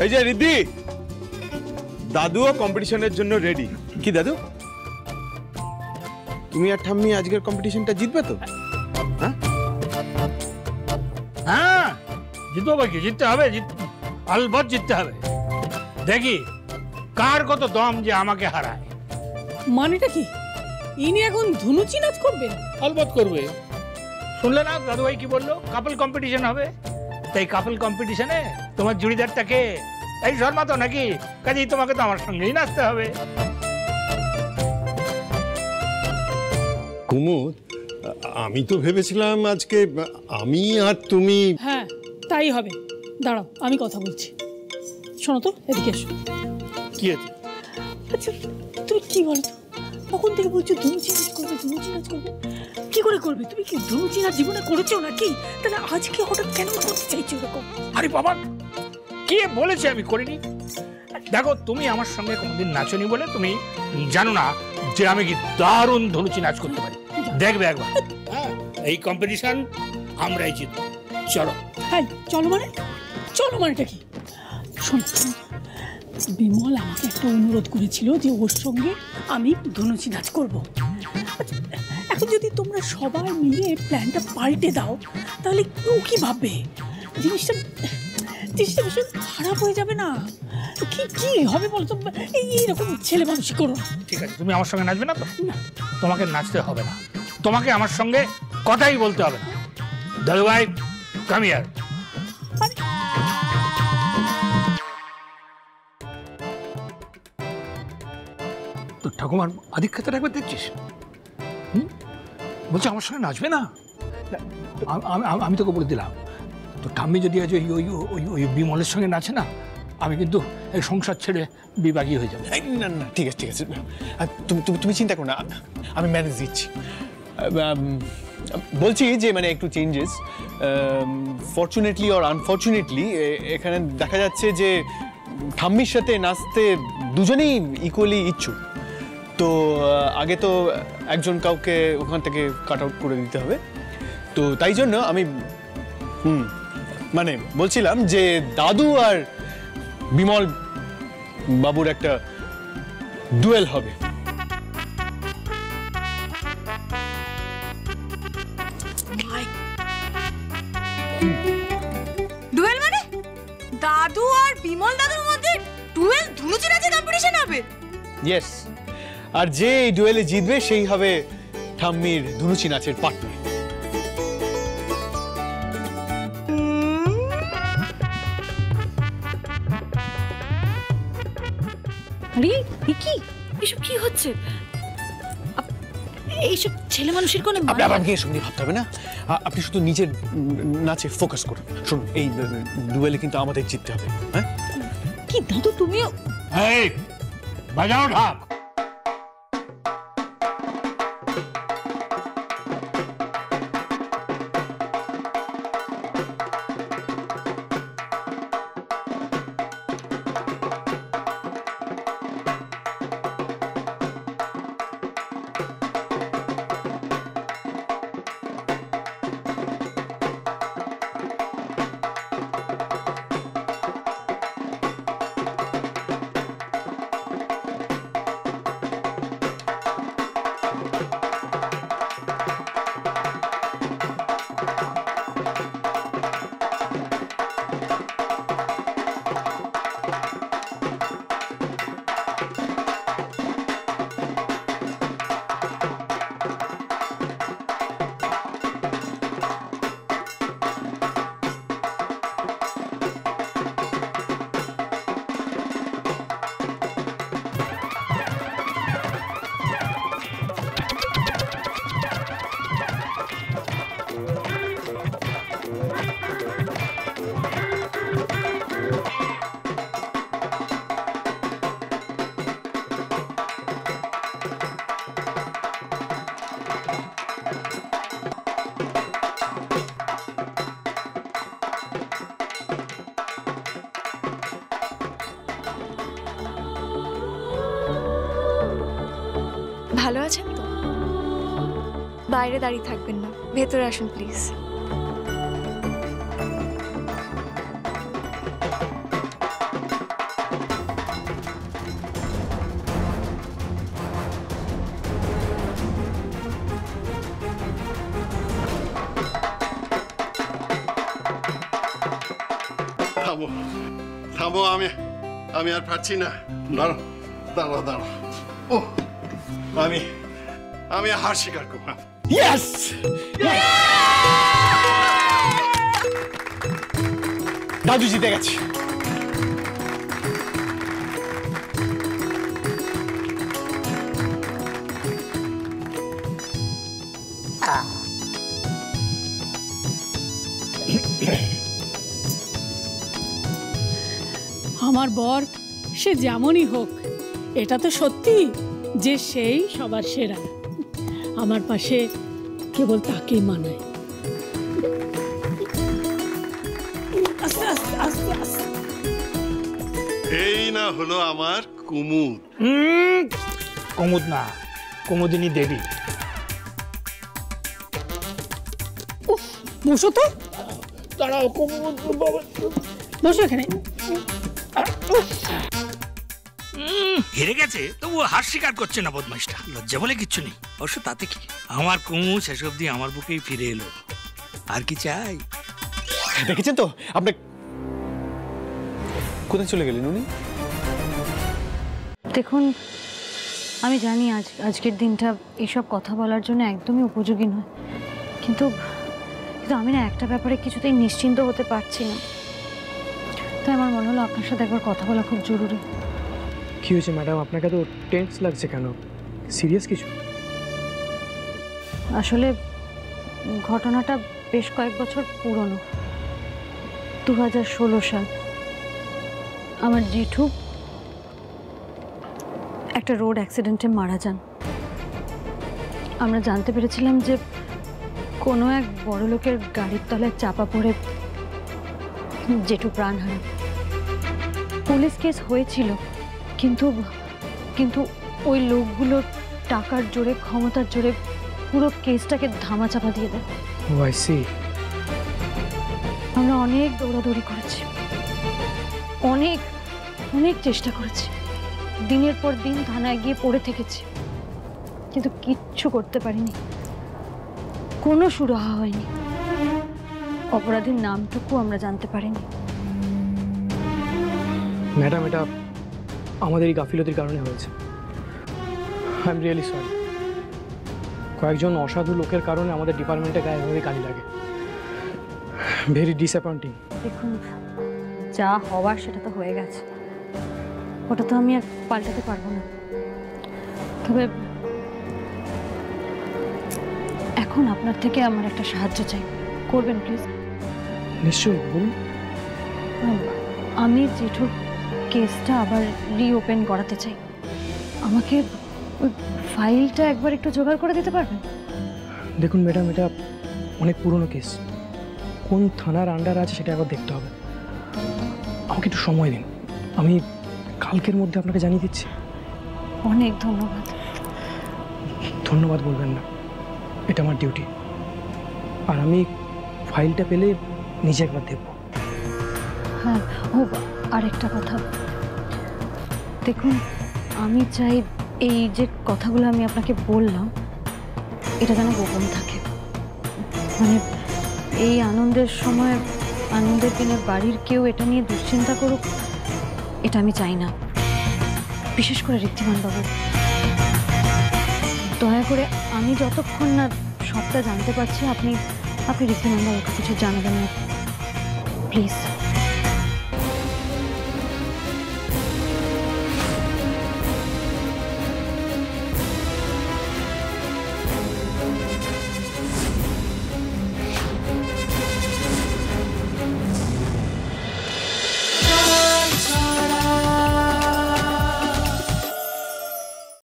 এই যে রিদ্ধি, দাদুও কম্পিটিশনের জন্য রেডি। কি দাদু, তুমি আর ঠাম্মি আজকের কম্পিটিশনটা জিতবে তো? হ্যাঁ জিতবো বাকি, জিততে হবে, আলবৎ জিততে হবে। দেখি কার কত দম যে আমাকে হারায়। মানেটা কি? ইনি এখন ধুনুচি নাচ করবেন? আলবৎ করবে। শুনলে না দাদু ভাই কি বললো, কাপল কম্পিটিশন হবে। তাই কাপল কম্পিটিশনে তোমার জুড়িদারটাকে এই শর্মা তো নাকি, কাজেই তোমাকে তো আমার সঙ্গেই নাচতে হবে। কুমুদ, আমি তো ভেবেছিলাম আজকে আমি আর তুমি। হ্যাঁ তাই হবে, দাঁড়াও আমি কথা বলছি। শোনো তো, এদিকে এসো। কি আছে? আচ্ছা তুমি কি বলো তো, কখন থেকে বলছো ধুনুচি নাচ করবে, ধুনুচি নাচ করবে? কি করে করবে? তুমি কি ধুনুচি নাচ জীবনে করেছো নাকি? তাহলে আজকে হঠাৎ কেন করতে চাইছো এরকম? আরে বাবা, কে বলেছে আমি করিনি? দেখো, তুমি আমার সঙ্গে কোনদিন নাচনি বলে তুমি জানো না যে আমি কি দারুণ ধনুচি নাচ করতে পারি। দেখবে একবার, এই কম্পিটিশন আমরাই জিতবো। চলো। হ্যাঁ চলো মানে? চলো মানেটা কি? শোনো, বিমল আমাকে একটা অনুরোধ করেছিল যে ওর সঙ্গে আমি ধনুচি নাচ করবো। এখন যদি তোমরা সবাই মিলে প্ল্যানটা পাল্টে দাও তাহলে ও কি ভাববে? জিনিসটা ভীষণ খারাপ হয়ে যাবে না? কি কি হবে বলতো? এইরকম ছেলে মানুষই করো। ঠিক আছে, তুমি আমার সঙ্গে নাচবে না তো? তোমাকে নাচতে হবে না, তোমাকে আমার সঙ্গে কথাই বলতে হবে না। দাদু ভাই কাম হিয়ার। তো ঠাকুমার আধিক্যতাটা একবার দেখছিস? বলছে আমার সঙ্গে নাচবে না। আমি তোকে বলে দিলাম, তো ঠাম্মি যদি আজ ওই বিমলের সঙ্গে নাচে না, আমি কিন্তু এই সংসার ছেড়ে বিভাগী হয়ে যাবো। না না ঠিক আছে ঠিক আছে, তুমি চিন্তা করো না, আমি ম্যানেজ দিচ্ছি। বলছি যে মানে একটু চেঞ্জেস, ফর্চুনেটলি অর আনফর্চুনেটলি এখানে দেখা যাচ্ছে যে ঠাম্মির সাথে নাচতে দুজনেই ইকুয়ালি ইচ্ছুক। তো আগে তো একজন কাউকে ওখান থেকে কাট আউট করে দিতে হবে। তো তাই জন্য আমি মানে বলছিলাম যে দাদু আর বিমল বাবুর একটা ডুয়েল হবে। ডুয়েল মানে দাদু আর বিমল দাদুর মধ্যে ডুয়েল ধুনুচি নাচের কম্পিটিশন হবে? ইয়েস, আর যে এই ডুয়েলে জিতবে সেই হবে ঠাম্মির ধুনুচি নাচের পার্টনার। আরে কি এসব কি হচ্ছে? এইসব ছেলে মানুষের কোনো আপনাকে এসব নিয়ে ভাবতে হবে না, আপনি শুধু নিজের নাচে ফোকাস করুন। শুনুন, এই ডুয়েলে কিন্তু আমাদের জিততে হবে। হ্যাঁ কি দাদু তুমিও? এই বাজাও ঢাক। ভালো আছেন তো? বাইরে দাঁড়িয়ে থাকবেন না, ভেতরে আসুন প্লিজ। থামো, আমি আমি আর পারছি না। দাঁড়াও দাঁড়াও দাঁড়াও। ও আমি আমি হার স্বীকার করলাম। ইয়েস দাদু জিতে গেছে। আমার বর সে যেমনই হোক, এটা তো সত্যি যে সেই সবার সেরা। আমার পাশে কেবল তাকেই মানায়। আস্তে আস্তে আস্তে আস্তে। এই না হলো আমার কুমুদ। কুমুদ না, কুমুদিনী দেবী। উফ, বসো তো, দাঁড়াও কুমুদ বাবা। বসো এখানে। হেরে গেছে তবু হার স্বীকার করছে না বদমাইশটা। লজ্জা বলে কিচ্ছু নেই। অবশ্য তাতে কি, আমার কুমু শেষ অব্দি আমার বুকেই ফিরে এলো। আর কি চাই? দেখেছেন তো আপনি কোথায় চলে গেলেন উনি? দেখুন, আমি জানি আজকের দিনটা এইসব কথা বলার জন্য একদমই উপযোগী নয়, কিন্তু আমি না একটা ব্যাপারে কিছুতেই নিশ্চিন্ত হতে পারছি না। তাই আমার মনে হলো আপনার সাথে একবার কথা বলা খুব জরুরি। কি হয়েছে ম্যাডাম? আপনাকে তো টেন্স লাগছে কেন? সিরিয়াস কিছু? আসলে ঘটনাটা বেশ কয়েক বছর পুরনো। 2016 সাল আমার জেঠু একটা রোড অ্যাক্সিডেন্টে মারা যান। আমরা জানতে পেরেছিলাম যে কোনো এক বড় লোকের গাড়ির তলায় চাপা পড়ে জেঠু প্রাণ হারান। পুলিশ কেস হয়েছিল, কিন্তু কিন্তু ওই লোকগুলোর টাকার জোরে, ক্ষমতার জোরে পুরো কেসটাকে ধামাচাপা দিয়ে দেয়। ও আই সি। আমরা অনেক দৌড়াদৌড়ি করেছি, অনেক অনেক চেষ্টা করেছি, দিনের পর দিন থানায় গিয়ে পড়ে থেকেছি, কিন্তু কিচ্ছু করতে পারিনি। কোনো সুরাহা হয়নি। অপরাধীর নামটুকু আমরা জানতে পারিনি। ম্যাডাম, এটা আমাদের এই গাফিলতির কারণে হয়েছে। I am really sorry. কয়েকজন অসাধু লোকের কারণে আমাদের ডিপার্টমেন্টে গায়ে এভাবে কালি লাগে। Very disappointing. দেখুন, যা হওয়ার সেটা তো হয়ে গেছে, ওটা তো আমি আর পাল্টাতে পারবো না। তবে এখন আপনার থেকে আমার একটা সাহায্য চাই, করবেন প্লিজ? নিশ্চয়ই, বলুন। আমি জেঠুর কেসটা আবার রিওপেন করাতে চাই। আমাকে ওই ফাইলটা একবার একটু জোগাড় করে দিতে পারবেন? দেখুন ম্যাডাম, এটা অনেক পুরনো কেস। কোন থানার আন্ডার আছে সেটা একবার দেখতে হবে। আমাকে একটু সময় দিন, আমি কালকের মধ্যে আপনাকে জানিয়ে দিচ্ছি। অনেক ধন্যবাদ। ধন্যবাদ বলবেন না, এটা আমার ডিউটি। আর আমি ফাইলটা পেলে নিজে একবার দেখব। হ্যাঁ, ও আরেকটা কথা, দেখুন আমি চাই এই যে কথাগুলো আমি আপনাকে বললাম এটা যেন গোপন থাকে। মানে এই আনন্দের সময়, আনন্দের দিনে বাড়ির কেউ এটা নিয়ে দুশ্চিন্তা করুক, এটা আমি চাই না। বিশেষ করে ঋদ্ধিমান বাবু, দয়া করে আমি যতক্ষণ না সবটা জানতে পারছি আপনি ঋদ্ধিমান বাবুকে কিছু জানাবেন না প্লিজ।